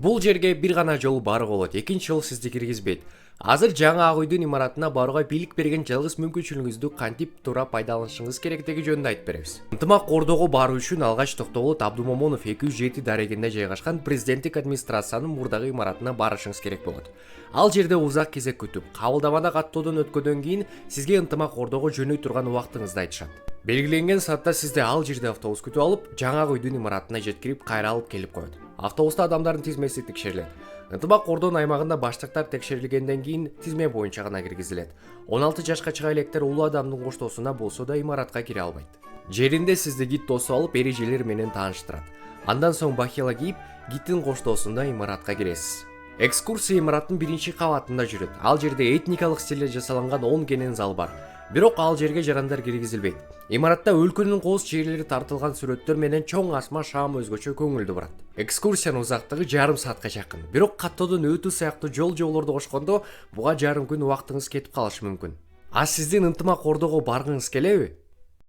Бул жерге бир гана жол барууга болот, экинчи жол сизди киргизбейт. Азыр жаңы ак үйдүн имаратына барууга бийлик берген жалгыз мүмкүнчүлүгүңүздү кантип туура пайдаланышыңыз керектиги жөнүндө айтып беребиз. Ынтымак кордоого баруу үчүн алгач Токтогул Абдумомунов 207 дарегинде жайгашкан президенттик администрациянын мурдагы имаратына барышыңыз керек болот. Ал жерде узак кезек күтүп, кабылдамада каттоодон өткөндөн кийин сизге ынтымак кордоого жөнөй турган убактыңызды айтышат. Белгиленген саатта сизди ал жерде автобус күтүп алып, жаңы үйдүн имаратына жеткирип, кайра алып келип коет. Автобуста адамдардын тизмеси текшерилет. Ынтымак кордоонун аймагында баштыктар текшерилгенден кийин тизме боюнча гана киргизилет. 16 жашка чыга электер улуу адамдын коштоосуна болсо да имаратка кире албайт. Жеринде сизди гид тосуп алып, эрежелер менен тааныштырат. Андан соң бахила кийип, гидтин коштоосунда имаратка киресиз. Экскурсия имараттын биринчи кабатында жүрөт. Ал жерде этникалык стилде жасалган 10 кенен зал бар. Бирок ал жерге жарандар киргизилбейт. Имаратта өлкөнүн кооз чегелери тартылган сүрөттөр менен чоң асма шаам өзгөчө көңүлдүү барат. Экскурсиянын узактыгы жарым саатка жакын. Бирок каттоодон өтүү сыяктуу жолдорду кошкондо буга жарым күн убактыңыз кетип калышы мүмкүн. А сиздин ынтымак кордоого баргыңыз келеби?